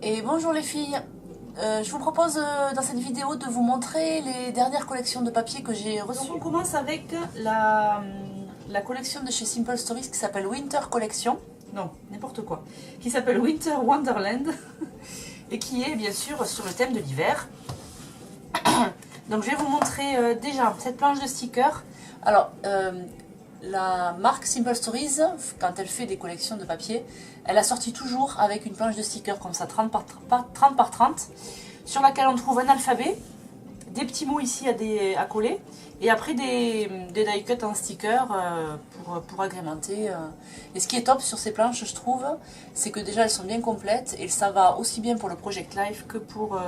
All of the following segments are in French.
Et bonjour les filles, je vous propose dans cette vidéo de vous montrer les dernières collections de papier que j'ai reçues. Donc on commence avec la collection de chez Simple Stories qui s'appelle Winter Collection. Non, n'importe quoi. Qui s'appelle Winter Wonderland et qui est bien sûr sur le thème de l'hiver. Donc je vais vous montrer déjà cette planche de stickers. Alors, la marque Simple Stories, quand elle fait des collections de papier, elle a sorti toujours avec une planche de stickers comme ça, 30 par 30, sur laquelle on trouve un alphabet, des petits mots ici à coller, et après des die cuts en stickers pour agrémenter. Et ce qui est top sur ces planches, je trouve, c'est que déjà elles sont bien complètes, et ça va aussi bien pour le Project Life que pour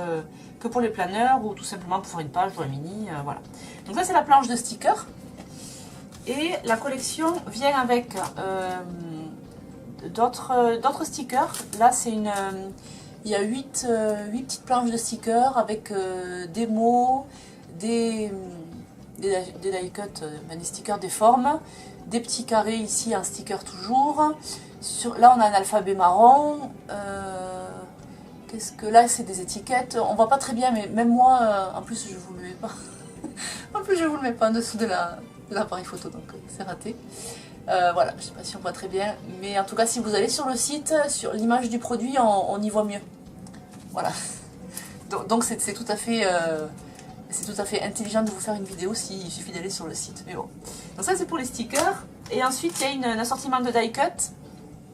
les planeurs, ou tout simplement pour faire une page, pour un mini, voilà. Donc ça c'est la planche de stickers. Et la collection vient avec d'autres stickers. Là, c'est il y a 8 petites planches de stickers avec des mots, des die cuts, des stickers des formes, des petits carrés ici, un sticker toujours. Là, on a un alphabet marron. Qu'est-ce que là, c'est des étiquettes. On voit pas très bien, mais même moi, en plus, je vous le mets pas. En plus, je vous le mets pas en dessous de l'appareil photo, donc c'est raté. Voilà, je sais pas si on voit très bien, mais en tout cas, si vous allez sur le site, sur l'image du produit, on y voit mieux. Voilà. Donc c'est tout à fait intelligent de vous faire une vidéo s'il suffit d'aller sur le site. Mais bon. Donc ça, c'est pour les stickers. Et ensuite, il y a un assortiment de die cut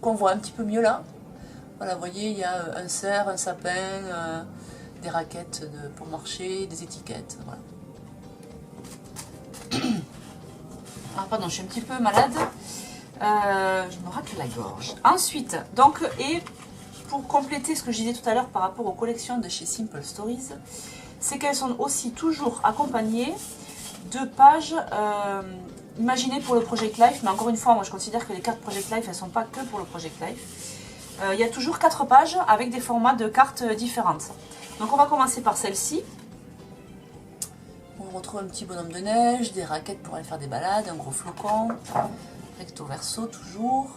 qu'on voit un petit peu mieux là. Voilà, vous voyez, il y a un cerf, un sapin, des raquettes pour marcher, des étiquettes. Voilà. Ah pardon, je suis un petit peu malade, je me racle la gorge. Ensuite, donc, et pour compléter ce que je disais tout à l'heure par rapport aux collections de chez Simple Stories, c'est qu'elles sont aussi toujours accompagnées de pages imaginées pour le Project Life, mais encore une fois, moi je considère que les cartes Project Life, elles ne sont pas que pour le Project Life. Il y a toujours 4 pages avec des formats de cartes différentes. Donc on va commencer par celle-ci. On retrouve un petit bonhomme de neige, des raquettes pour aller faire des balades, un gros flocon, recto verso toujours.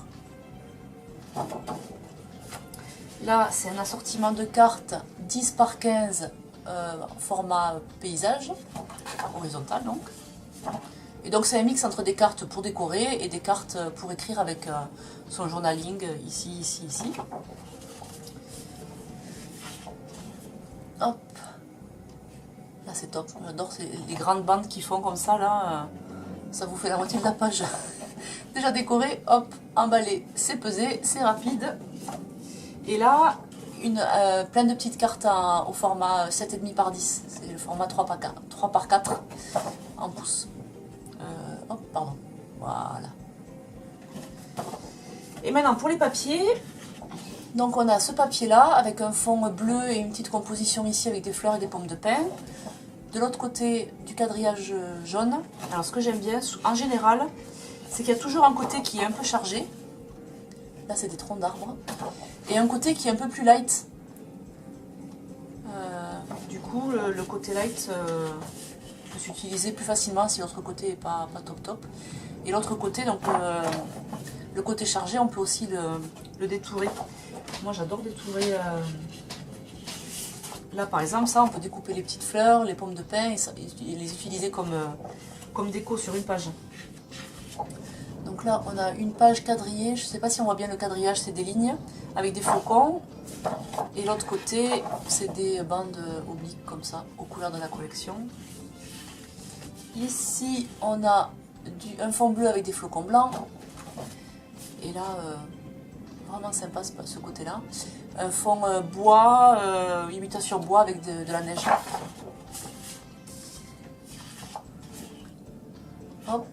Là, c'est un assortiment de cartes 10 par 15, format paysage, horizontal donc. Et donc c'est un mix entre des cartes pour décorer et des cartes pour écrire avec son journaling ici, ici, ici. Hop. Là c'est top, j'adore les grandes bandes qui font comme ça, là, ça vous fait la moitié de la page. Déjà décoré, hop, emballé, c'est pesé, c'est rapide. Et là, plein de petites cartes au format 7,5 par 10, c'est le format 3 par 4 en pouces. Hop, pardon, voilà. Et maintenant pour les papiers. Donc on a ce papier là avec un fond bleu et une petite composition ici avec des fleurs et des pommes de pin. De l'autre côté du quadrillage jaune. Alors ce que j'aime bien en général, c'est qu'il y a toujours un côté qui est un peu chargé. Là c'est des troncs d'arbres. Et un côté qui est un peu plus light. Du coup le côté light peut s'utiliser plus facilement si l'autre côté n'est pas top. Et l'autre côté, donc le côté chargé, on peut aussi le détourer. Moi j'adore détourer. Là par exemple, ça on peut découper les petites fleurs, les pommes de pin et les utiliser comme déco sur une page. Donc là on a une page quadrillée, je ne sais pas si on voit bien le quadrillage, c'est des lignes avec des flocons. Et l'autre côté c'est des bandes obliques comme ça, aux couleurs de la collection. Ici on a un fond bleu avec des flocons blancs. Et là, vraiment sympa ce côté-là. Un fond bois, imitation bois avec de la neige. Hop.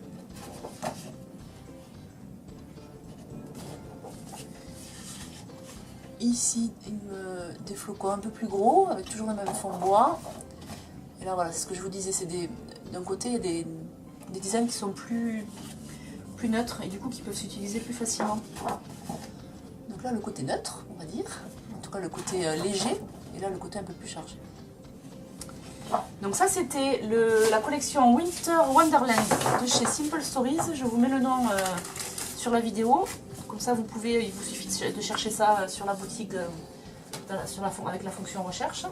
Ici, des flocons un peu plus gros, avec toujours le même fond bois. Et là, voilà, c'est ce que je vous disais, c'est d'un côté, il y a des designs qui sont plus neutres et du coup qui peuvent s'utiliser plus facilement. Donc là, le côté neutre, on va dire. En tout cas, le côté léger. Et là, le côté un peu plus chargé. Donc ça, c'était la collection Winter Wonderland de chez Simple Stories. Je vous mets le nom sur la vidéo. Comme ça, il vous suffit de chercher ça sur la boutique avec la fonction recherche.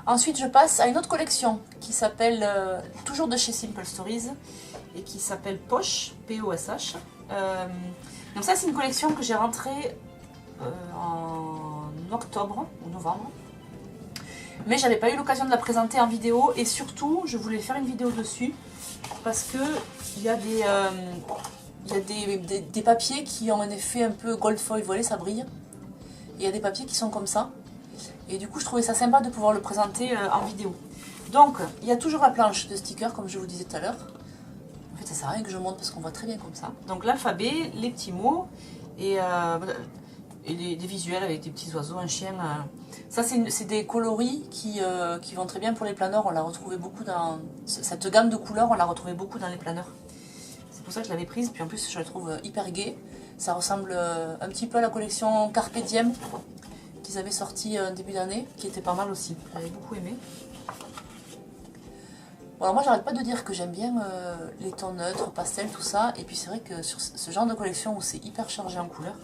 Ensuite, je passe à une autre collection qui s'appelle, toujours de chez Simple Stories, et qui s'appelle Posh, P-O-S-H. Donc ça, c'est une collection que j'ai rentrée en octobre ou novembre. Mais j'avais pas eu l'occasion de la présenter en vidéo, et surtout, je voulais faire une vidéo dessus, parce que il y a des papiers qui ont un effet un peu gold foil, vous voyez, ça brille. Il y a des papiers qui sont comme ça. Et du coup, je trouvais ça sympa de pouvoir le présenter en vidéo. Donc, il y a toujours la planche de stickers, comme je vous disais tout à l'heure. En fait, ça sert à rien que je monte parce qu'on voit très bien comme ça. Donc, l'alphabet, les petits mots et des visuels avec des petits oiseaux, un chien. Ça, c'est des coloris qui vont très bien pour les planeurs. On l'a retrouvé beaucoup dans... Cette gamme de couleurs, on l'a retrouvé beaucoup dans les planeurs. C'est pour ça que je l'avais prise. Puis en plus, je la trouve hyper gaie. Ça ressemble un petit peu à la collection Carpe Diem qu'ils avaient sorti début d'année, qui était pas mal aussi. J'avais beaucoup aimé. Bon, alors moi, j'arrête pas de dire que j'aime bien les tons neutres, pastels, tout ça. Et puis c'est vrai que sur ce genre de collection où c'est hyper chargé en couleurs,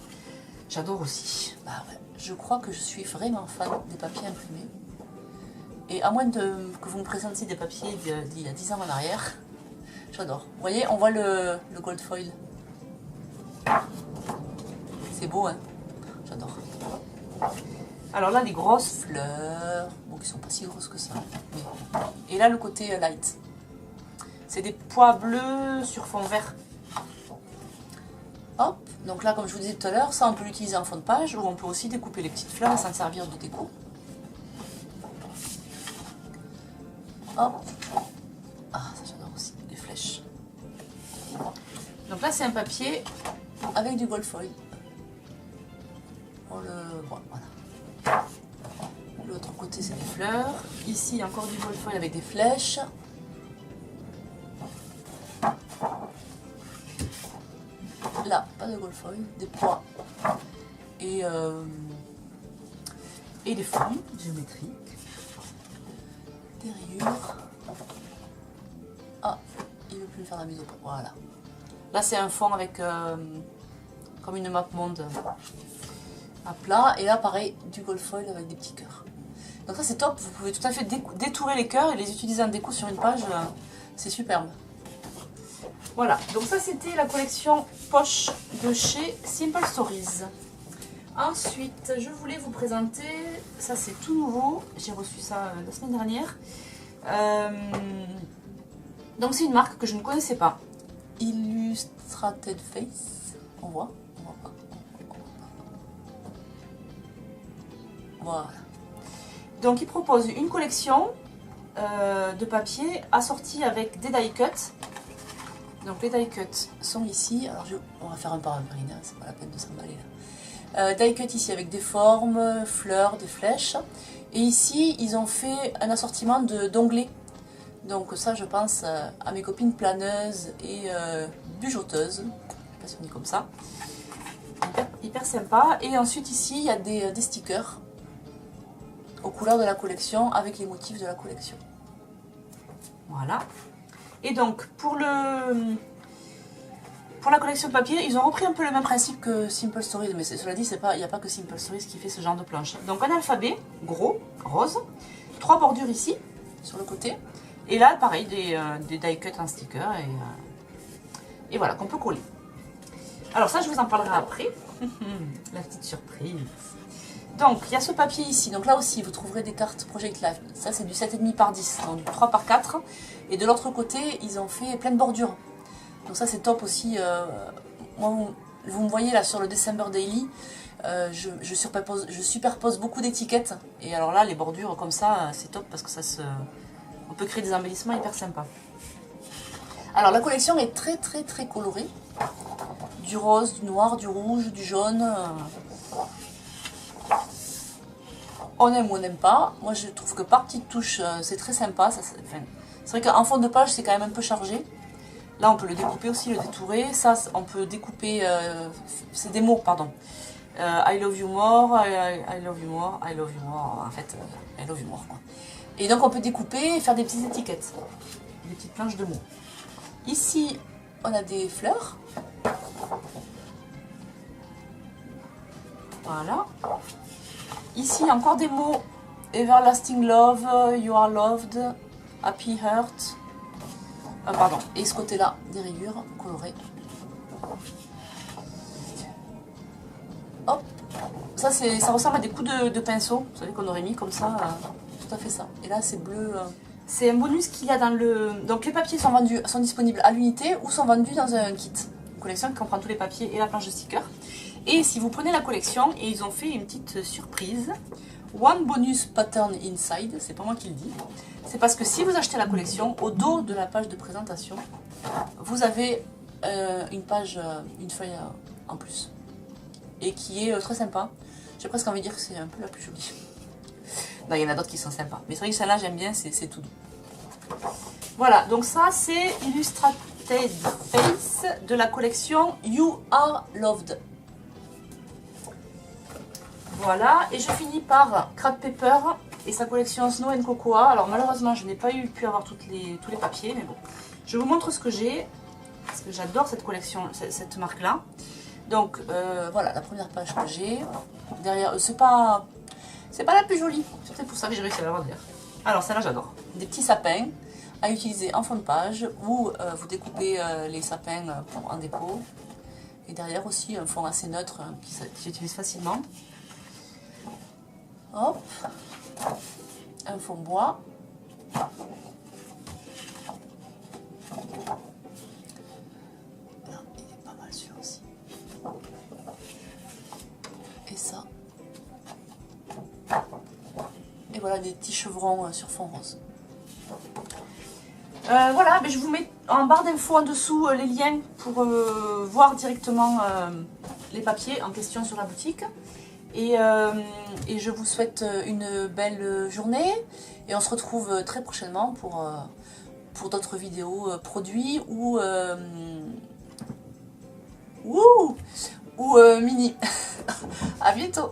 j'adore aussi. Bah ouais, je crois que je suis vraiment fan des papiers imprimés. Et à moins que vous me présentiez des papiers d'il y a 10 ans en arrière, j'adore. Vous voyez, on voit le gold foil. C'est beau, hein? J'adore. Alors là, les grosses fleurs, bon, qui sont pas si grosses que ça. Mais... Et là, le côté light. C'est des pois bleus sur fond vert. Hop, donc là, comme je vous disais tout à l'heure, ça, on peut l'utiliser en fond de page, ou on peut aussi découper les petites fleurs et s'en servir de déco. Hop. Ah, ça, j'adore aussi, les flèches. Donc là, c'est un papier avec du gold foil. On le voit, voilà. L'autre côté, c'est des fleurs. Ici, encore du gold foil avec des flèches. Là, pas de gold foil, des pois. Et des formes géométriques. Des rayures. Ah, il ne veut plus me faire la mise au point. Voilà. Là, c'est un fond avec comme une map monde à plat. Et là, pareil, du gold foil avec des petits cœurs. Donc ça, c'est top. Vous pouvez tout à fait détourer les cœurs et les utiliser en déco sur une page. C'est superbe. Voilà. Donc ça, c'était la collection Poche de chez Simple Stories. Ensuite, je voulais vous présenter... Ça, c'est tout nouveau. J'ai reçu ça la semaine dernière. Donc c'est une marque que je ne connaissais pas. Illustrated Face. On voit pas. Voilà. Donc ils proposent une collection de papier assortie avec des die cuts. Donc les die cuts sont ici. Alors on va faire un par un, hein, c'est pas la peine de s'emballer là. Die cut ici avec des formes, fleurs, des flèches. Et ici ils ont fait un assortiment d'onglets. Donc ça, je pense à mes copines planeuses et bujoteuses. Je ne sais pas si on dit comme ça. Hyper sympa. Et ensuite ici, il y a des stickers aux couleurs de la collection avec les motifs de la collection. Voilà. Et donc, pour la collection de papier, ils ont repris un peu le même principe que Simple Stories. Mais cela dit, il n'y a pas que Simple Stories qui fait ce genre de planche. Donc un alphabet, gros, rose. 3 bordures ici, sur le côté. Et là, pareil, des die cuts en sticker et voilà, qu'on peut coller. Alors ça, je vous en parlerai après. La petite surprise. Donc, il y a ce papier ici. Donc là aussi, vous trouverez des cartes Project Life. Ça, c'est du 7,5 par 10, donc du 3 par 4. Et de l'autre côté, ils ont fait plein de bordures. Donc ça, c'est top aussi. Moi, vous me voyez là sur le December Daily. Je superpose beaucoup d'étiquettes. Et alors là, les bordures comme ça, c'est top parce que on peut créer des embellissements hyper sympas. Alors la collection est très colorée. Du rose, du noir, du rouge, du jaune. On aime ou on n'aime pas. Moi je trouve que par petites touches, c'est très sympa. C'est vrai qu'en fond de page, c'est quand même un peu chargé. Là, on peut le découper aussi, le détourer. Ça, on peut découper... c'est des mots, pardon. I love you more, I love you more, I love you more. En fait, I love you more, quoi. Et donc on peut découper et faire des petites étiquettes, des petites planches de mots. Ici, on a des fleurs. Voilà. Ici, il y a encore des mots. Everlasting love, you are loved, happy heart. Pardon. Et ce côté-là, des rayures colorées. Hop. Ça ressemble à des coups de pinceau. Vous savez qu'on aurait mis comme ça. Tout à fait ça. Et là, c'est bleu. C'est un bonus qu'il y a dans le... Donc les papiers sont disponibles à l'unité ou sont vendus dans un kit. Une collection qui comprend tous les papiers et la planche de stickers. Et si vous prenez la collection, et ils ont fait une petite surprise. One bonus pattern inside, c'est pas moi qui le dis. C'est parce que si vous achetez la collection, au dos de la page de présentation, vous avez une feuille en plus. Et qui est très sympa. J'ai presque envie de dire que c'est un peu la plus jolie. Non, il y en a d'autres qui sont sympas. Mais c'est vrai que celle-là, j'aime bien, c'est tout doux. Voilà, donc ça, c'est Illustrated Face de la collection You Are Loved. Voilà, et je finis par Craft Paper et sa collection Snow and Cocoa. Alors malheureusement, je n'ai pas pu avoir tous les papiers, mais bon. Je vous montre ce que j'ai, parce que j'adore cette collection, cette marque-là. Donc voilà, la première page que j'ai. Derrière, c'est pas la plus jolie. C'est peut-être pour ça que j'ai réussi à l'avoir derrière. Alors celle-là, j'adore. Des petits sapins à utiliser en fond de page, ou vous découpez les sapins en déco. Et derrière aussi un fond assez neutre qui s'utilise facilement. Hop, un fond bois. Là, il est pas mal celui-là aussi. Et ça. Et voilà des petits chevrons sur fond rose. Voilà, mais je vous mets en barre d'infos en dessous les liens pour voir directement les papiers en question sur la boutique. Et je vous souhaite une belle journée et on se retrouve très prochainement pour d'autres vidéos produits ou mini. À bientôt.